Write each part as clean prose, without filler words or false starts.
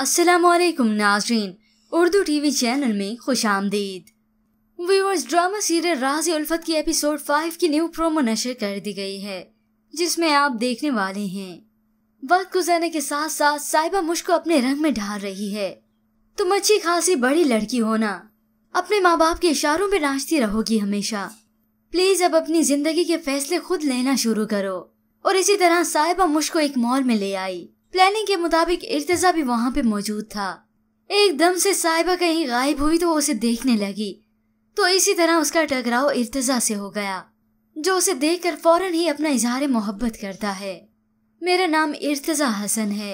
अस्सलामुअलैकुम नाज़रीन, Urdu TV channel में खुश आमदीद। व्यूअर्स, ड्रामा सीरियल राज़ उल्फत की एपिसोड 5 की न्यू प्रोमो नशर कर दी गई है, जिसमें आप देखने वाले हैं वक्त गुजरने के साथ साथ साहिबा मुश्क को अपने रंग में ढाल रही है। तुम अच्छी खासी बड़ी लड़की हो ना, अपने माँ बाप के इशारों पे नाचती रहोगी हमेशा। प्लीज अब अपनी जिंदगी के फैसले खुद लेना शुरू करो। और इसी तरह साहिबा मुश्क को एक मॉल में ले आई। प्लानिंग के मुताबिक इर्तिजा भी वहाँ पे मौजूद था। एकदम से साहिबा कहीं गायब हुई तो वो उसे देखने लगी, तो इसी तरह उसका टकराव इर्तिजा से हो गया, जो उसे देखकर फौरन ही अपना इजहार मोहब्बत करता है। मेरा नाम इर्तिजा हसन है।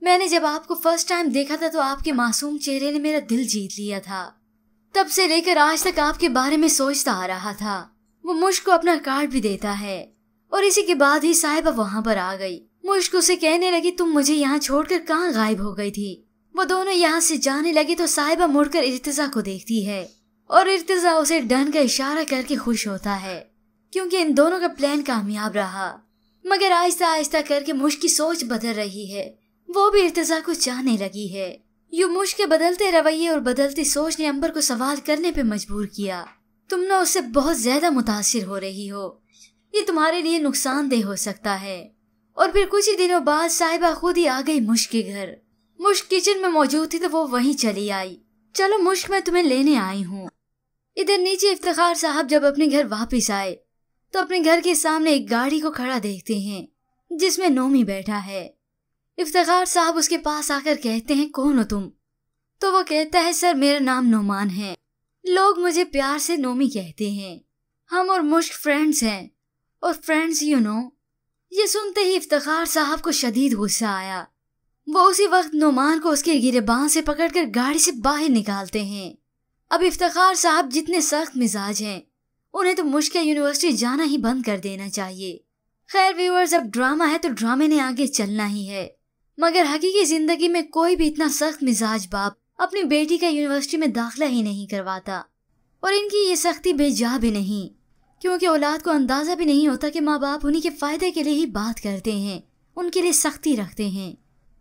मैंने जब आपको फर्स्ट टाइम देखा था तो आपके मासूम चेहरे ने मेरा दिल जीत लिया था। तब से लेकर आज तक आपके बारे में सोचता आ रहा था। वो मुश्क को अपना कार्ड भी देता है। और इसी के बाद ही साहिबा वहाँ पर आ गई। मुश्क उसे कहने लगी, तुम मुझे यहाँ छोड़कर कहाँ गायब हो गई थी। वो दोनों यहाँ से जाने लगे तो साहिबा मुड़कर इर्तिजा को देखती है और इर्तिजा उसे डन का इशारा करके खुश होता है, क्योंकि इन दोनों का प्लान कामयाब रहा। मगर आहिस्ता आहिस्ता करके मुश्क की सोच बदल रही है। वो भी इर्तिजा को चाहने लगी है। यूं मुश्क के बदलते रवैये और बदलती सोच ने अंबर को सवाल करने पे मजबूर किया। तुम ना उससे बहुत ज्यादा मुतासिर हो रही हो, ये तुम्हारे लिए नुकसानदेह हो सकता है। और फिर कुछ ही दिनों बाद साहिबा खुद ही आ गई मुश्क के घर। मुश्क किचन में मौजूद थी तो वो वहीं चली आई। चलो मुश्क, मैं तुम्हें लेने आई हूँ। इधर नीचे इफ्तिखार साहब जब अपने घर वापस आए तो अपने घर के सामने एक गाड़ी को खड़ा देखते हैं, जिसमें नोमी बैठा है। इफ्तिखार साहब उसके पास आकर कहते हैं, कौन हो तुम? तो वो कहता है, सर मेरा नाम नोमान है, लोग मुझे प्यार से नोमी कहते हैं। हम और मुश्क फ्रेंड्स हैं, और फ्रेंड्स यू नो। ये सुनते ही इफ्तिखार साहब को शदीद गुस्सा आया। वो उसी वक्त नोमान को उसके गिरेबान से पकड़कर गाड़ी से बाहर निकालते हैं। अब इफ्तिखार साहब जितने सख्त मिजाज हैं, उन्हें तो मुश्क यूनिवर्सिटी जाना ही बंद कर देना चाहिए। खैर व्यूअर्स, अब ड्रामा है तो ड्रामे ने आगे चलना ही है, मगर हकीकी जिंदगी में कोई भी इतना सख्त मिजाज बाप अपनी बेटी का यूनिवर्सिटी में दाखिला ही नहीं करवाता। और इनकी ये सख्ती बेजा भी नहीं, क्योंकि औलाद को अंदाजा भी नहीं होता कि माँ बाप उन्हीं के फायदे के लिए ही बात करते हैं, उनके लिए सख्ती रखते हैं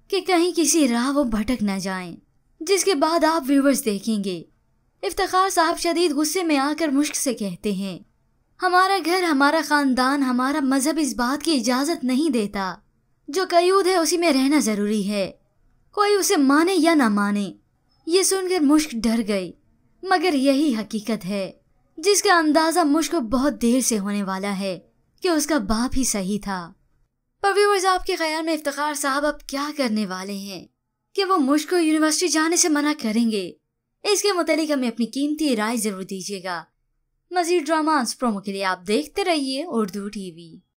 कि कहीं किसी राह वो भटक न जाएं। जिसके बाद आप व्यूअर्स देखेंगे इफ्तिखार साहब शदीद गुस्से में आकर मुश्क से कहते हैं, हमारा घर, हमारा खानदान, हमारा मजहब इस बात की इजाजत नहीं देता। जो कयूद है उसी में रहना जरूरी है, कोई उसे माने या ना माने। ये सुनकर मुश्क डर गई, मगर यही हकीकत है जिसका अंदाजा मुश्क को बहुत देर से होने वाला है कि उसका बाप ही सही था। पर व्यूअर्स, आपके ख्याल में इफ्तिखार साहब अब क्या करने वाले हैं? कि वो मुश्क को यूनिवर्सिटी जाने से मना करेंगे? इसके मुतालिक हमें अपनी कीमती राय जरूर दीजिएगा। मजीद ड्रामास प्रोमो के लिए आप देखते रहिए उर्दू टीवी।